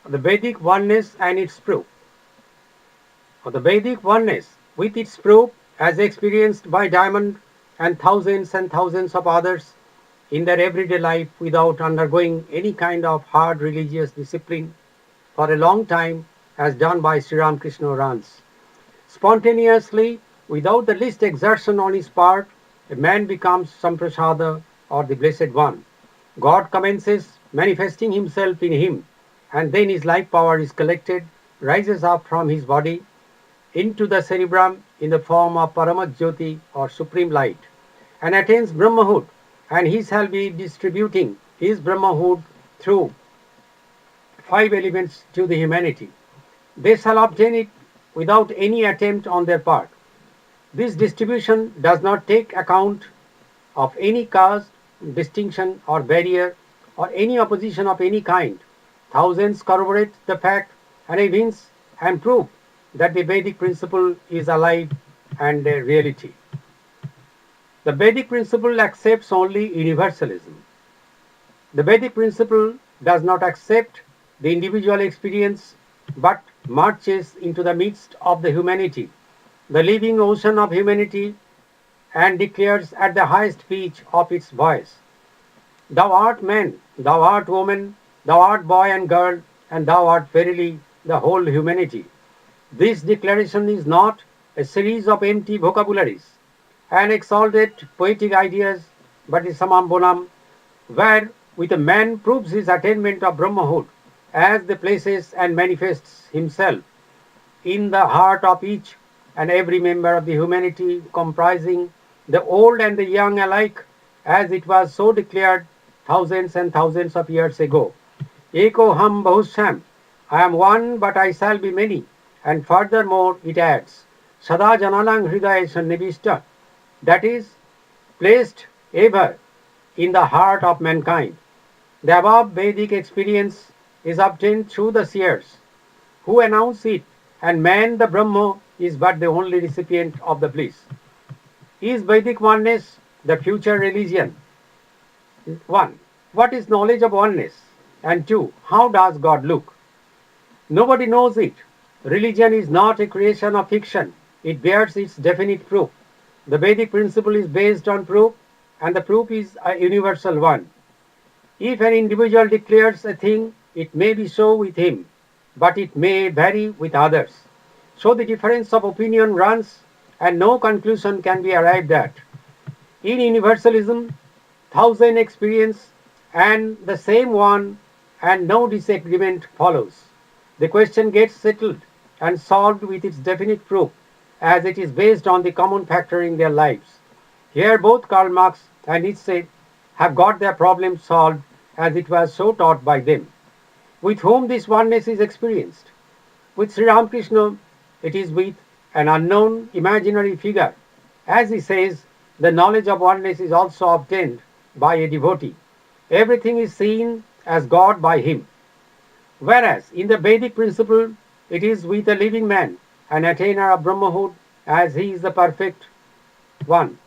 The Vedic oneness and its proof. The Vedic oneness, with its proof, as experienced by Diamond and thousands of others in their everyday life without undergoing any kind of hard religious discipline for a long time, as done by Sri Ramakrishna runs. Spontaneously, without the least exertion on his part, a man becomes Samprasada or the Blessed One. God commences manifesting himself in him, and then his life power is collected, rises up from his body into the cerebrum in the form of Paramat or Supreme Light, and attains Brahmahood, and he shall be distributing his Brahmahood through five elements to the humanity. They shall obtain it without any attempt on their part. This distribution does not take account of any caste, distinction, or barrier, or any opposition of any kind. Thousands corroborate the fact and evince and prove that the Vedic principle is alive and a reality. The Vedic principle accepts only universalism. The Vedic principle does not accept the individual experience but marches into the midst of the humanity, the living ocean of humanity, and declares at the highest pitch of its voice, "Thou art man, thou art woman, thou art boy and girl, and thou art verily the whole humanity." This declaration is not a series of empty vocabularies and exalted poetic ideas, but is Samam Bonam, where with a man proves his attainment of Brahmahood as the places and manifests himself in the heart of each and every member of the humanity, comprising the old and the young alike, as it was so declared thousands and thousands of years ago. Eko ham bahusham, I am one but I shall be many. And furthermore it adds, Sada jananang hridaya sannivishta, that is, placed ever in the heart of mankind. The above Vedic experience is obtained through the seers, who announce it, and man the Brahma is but the only recipient of the bliss. Is Vedic oneness the future religion? 1. What is knowledge of oneness? And 2. How does God look? Nobody knows it. Religion is not a creation of fiction. It bears its definite proof. The Vedic principle is based on proof, and the proof is a universal one. If an individual declares a thing, it may be so with him, but it may vary with others. So the difference of opinion runs, and no conclusion can be arrived at. In universalism, thousand experience and the same one, and no disagreement follows. The question gets settled and solved with its definite proof, as it is based on the common factor in their lives. Here both Karl Marx and Nietzsche have got their problem solved, as it was so taught by them. With whom this oneness is experienced? With Sri Ramakrishna, it is with an unknown imaginary figure. As he says, the knowledge of oneness is also obtained by a devotee. Everything is seen as God by him. Whereas in the Vedic principle, it is with a living man, an attainer of Brahmahood, as he is the perfect one.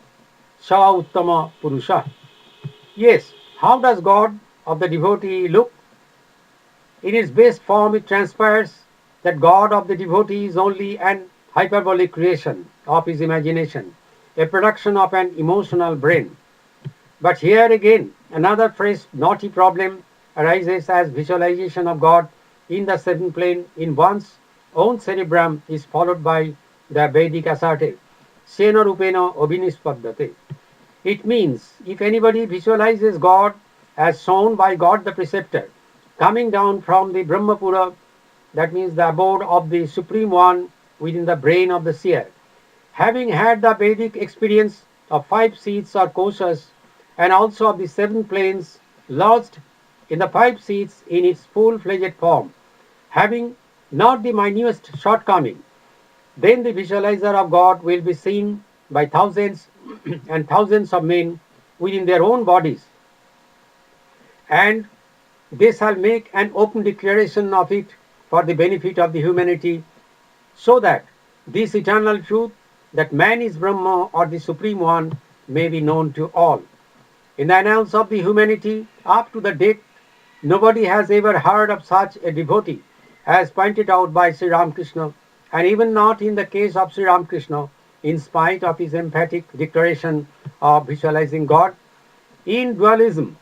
Sha Uttama Purusha. Yes, how does God of the devotee look? In its best form, it transpires that God of the devotee is only an hyperbolic creation of his imagination, a production of an emotional brain. But here again, another fresh knotty problem arises, as visualization of God in the seventh plane in one's own cerebrum is followed by the Vedic assertive, Sena Rupena Obhinispaddate. It means if anybody visualizes God as shown by God the preceptor, coming down from the Brahmapura, that means the abode of the Supreme One within the brain of the seer, having had the Vedic experience of five seats or koshas, and also of the seven planes lodged in the five seats in its full-fledged form, having not the minutest shortcoming, then the visualizer of God will be seen by thousands and thousands of men within their own bodies, and they shall make an open declaration of it for the benefit of the humanity, so that this eternal truth that man is Brahma or the Supreme One may be known to all. In the annals of the humanity, up to the date, nobody has ever heard of such a devotee as pointed out by Sri Ramakrishna, and even not in the case of Sri Ramakrishna, in spite of his emphatic declaration of visualizing God. In dualism,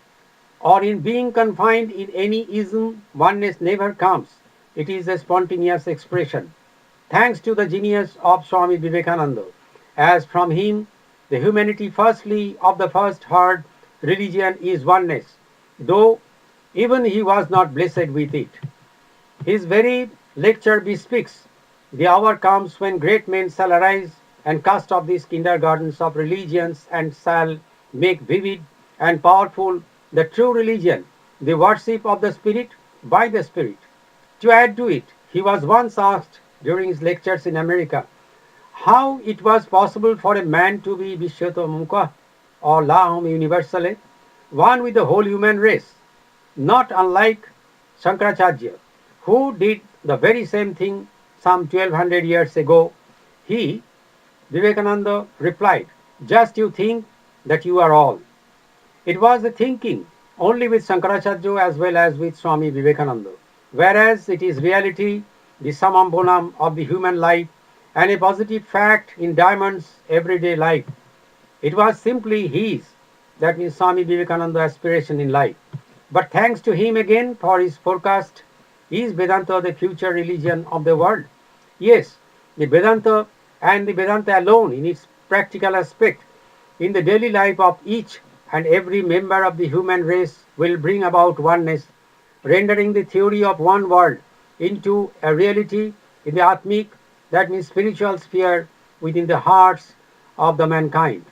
or in being confined in any ism, oneness never comes. It is a spontaneous expression. Thanks to the genius of Swami Vivekananda, as from him the humanity firstly of the first heard religion is oneness, though even he was not blessed with it. His very lecture bespeaks the hour comes when great men shall arise and cast off these kindergartens of religions and shall make vivid and powerful the true religion, the worship of the Spirit by the Spirit. To add to it, he was once asked during his lectures in America how it was possible for a man to be Vishwatamukha or Laham universally, one with the whole human race, not unlike Shankaracharya, who did the very same thing some 1200 years ago. He, Vivekananda, replied, "Just you think that you are all." It was a thinking only with Shankaracharya as well as with Swami Vivekananda, whereas it is reality, the summum bonum of the human life, and a positive fact in Diamond's everyday life. It was simply his, that means Swami Vivekananda, aspiration in life. But thanks to him again for his forecast, is Vedanta the future religion of the world? Yes, the Vedanta and the Vedanta alone in its practical aspect in the daily life of each and every member of the human race will bring about oneness, rendering the theory of one world into a reality in the Atmic, that means spiritual sphere within the hearts of the mankind.